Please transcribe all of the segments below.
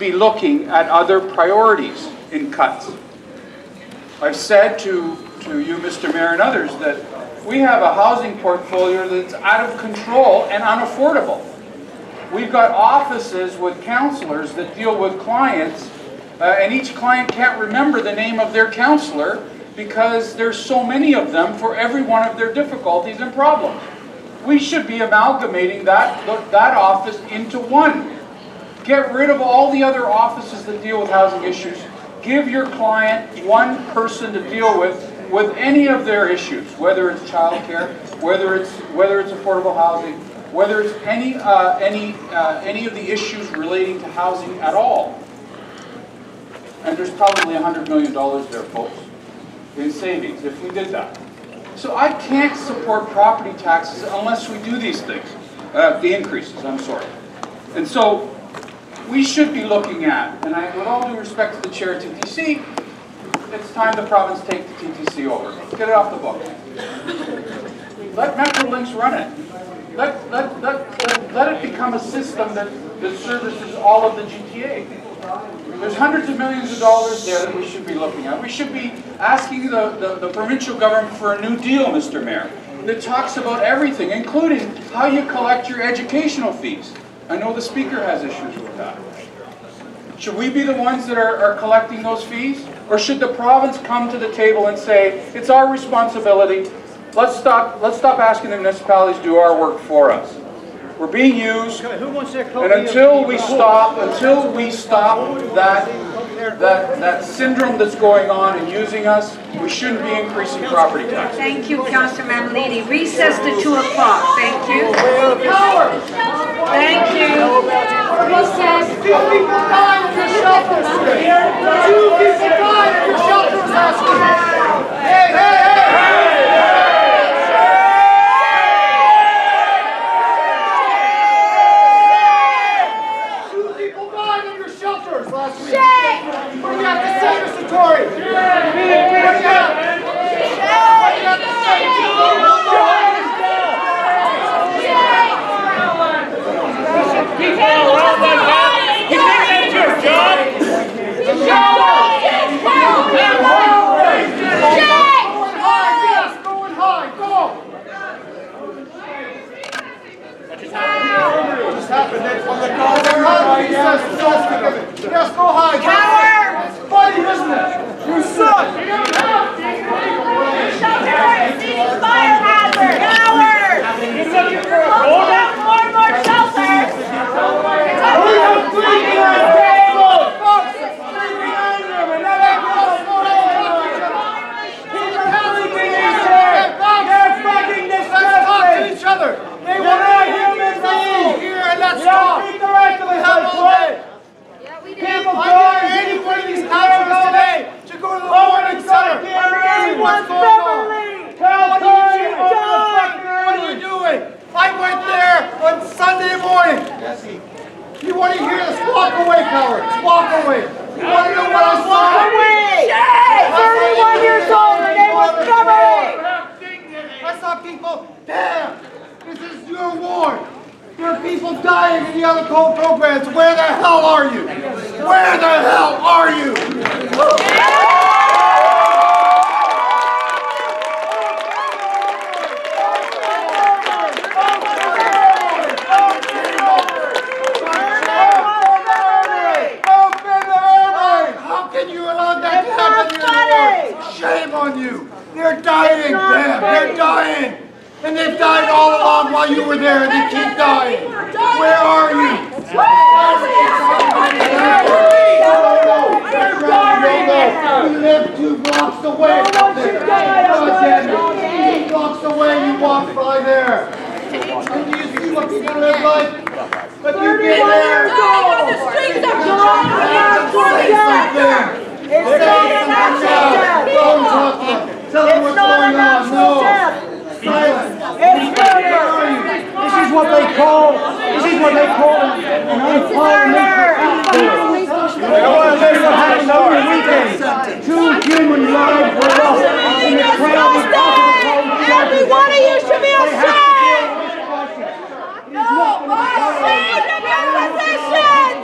be looking at other priorities in cuts. I've said to you, Mr. Mayor, and others, that we have a housing portfolio that's out of control and unaffordable. We've got offices with counselors that deal with clients, and each client can't remember the name of their counselor because there's so many of them for every one of their difficulties and problems. We should be amalgamating that office into one. Get rid of all the other offices that deal with housing issues. Give your client one person to deal with any of their issues, whether it's childcare, whether it's affordable housing, whether it's any of the issues relating to housing at all. And there's probably $100 million there, folks, in savings if we did that. So I can't support property taxes unless we do these things, the increases, I'm sorry. And so we should be looking at, and with all due respect to the chair of TTC, it's time the province take the TTC over. Get it off the books. Let Metrolinx run it. Let it become a system that services all of the GTA. There's hundreds of millions of dollars there that we should be looking at. We should be asking the provincial government for a new deal, Mr. Mayor, that talks about everything, including how you collect your educational fees. I know the Speaker has issues with that. Should we be the ones that are collecting those fees? Or should the province come to the table and say, it's our responsibility, let's stop asking the municipalities to do our work for us. We're being used, and until we stop that syndrome that's going on and using us, we shouldn't be increasing property taxes. Thank you, Councillor Mammoliti. Recess to 2 o'clock. Thank you. Thank you. Recess. 2 people died in your shelters. 2 people died in your shelters last week. Hey, hey, hey! Last week. What do you have to say, Mr. Tory? What do you have? What do you have to say? He didn't your job. Going high. Go. What just happened? What just happened? That's when the calls are high. Yes, go high. Coward! It's funny, isn't it? You suck! Shelter! Cease fire hazard! Coward! He's looking for a more and more shelter! We have 3 years table! Folks, it's 3 behind him, and that ain't He's everything he said! They're fucking disgusting! Let's talk to each other! They want to human beings here, and let's talk! Beat the rest of us up, boy! People going to any one of these councils today to go to the warning center. What's going on? What are you doing? I went there on Sunday morning. You want to hear this? Walk away, cowards. Walk away. You want to know what I saw? Walk away. 31 years old and they were covering. I saw people, damn, this is your war. There are people dying in the other cold programs. Where the hell are you? Where the hell are you? How can you allow that to happen in the world? Shame on you. They're dying, damn. They're dying. And they've died all along while you were there, and they keep dying. Where are you? You live 2 blocks away from there. 2 blocks away, you walk by there. And do you see what people live like? But you get there. Tell them what's going on. No. Silence. This is what they call an unparliamentary. This what happened over the weekend. 2 human lives were lost in the crowded Every one of you should be ashamed! No, ashamed of your positions!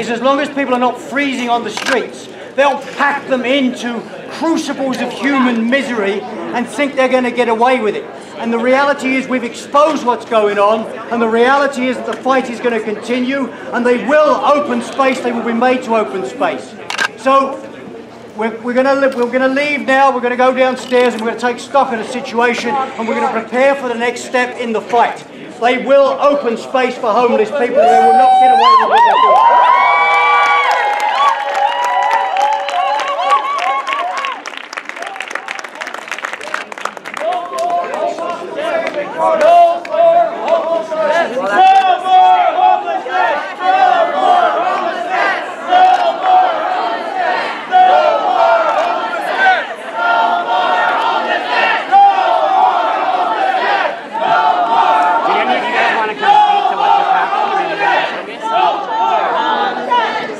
is as long as people are not freezing on the streets, they'll pack them into crucibles of human misery and think they're going to get away with it. And the reality is we've exposed what's going on, and the reality is that the fight is going to continue, and they will open space, they will be made to open space. So we're going to leave now, we're going to go downstairs and we're going to take stock of the situation, and we're going to prepare for the next step in the fight. They will open space for homeless people, and they will not get away with what they're doing.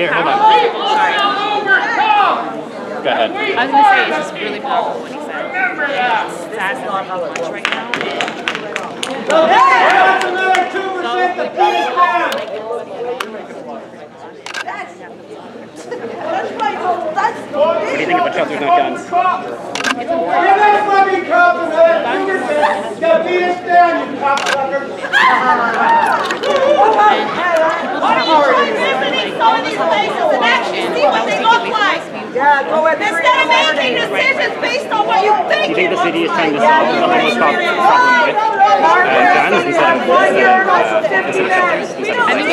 Here, hold on. Sorry. Go ahead. I was going to say, it's just really powerful what he said. It's fast and much right now. That's another 2% to beat us down. What do you think about shelters, not guns? You're not fucking cops, man. 2% to beat us down, you cocksuckers. Visiting some of these places and actually see what they look like. Instead of making decisions based on what you think. Do you think the city is trying to solve the homeless problem with guns instead of I mean,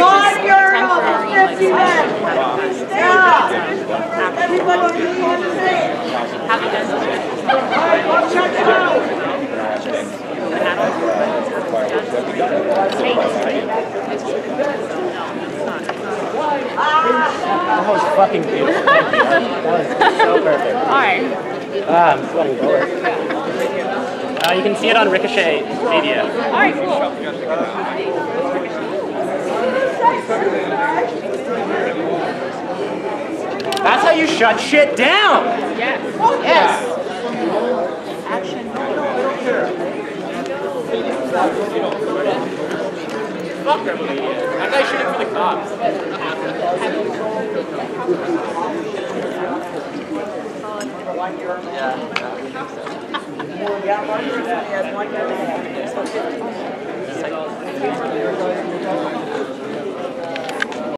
That was fucking beautiful. Thank you. That was so perfect. Alright. I'm sweating bullets. You can see it on Ricochet Media. Alright, cool. That's how you shut shit down! Yes. Yes! Action. Fuck them, that guy's shooting for the cops. Yeah.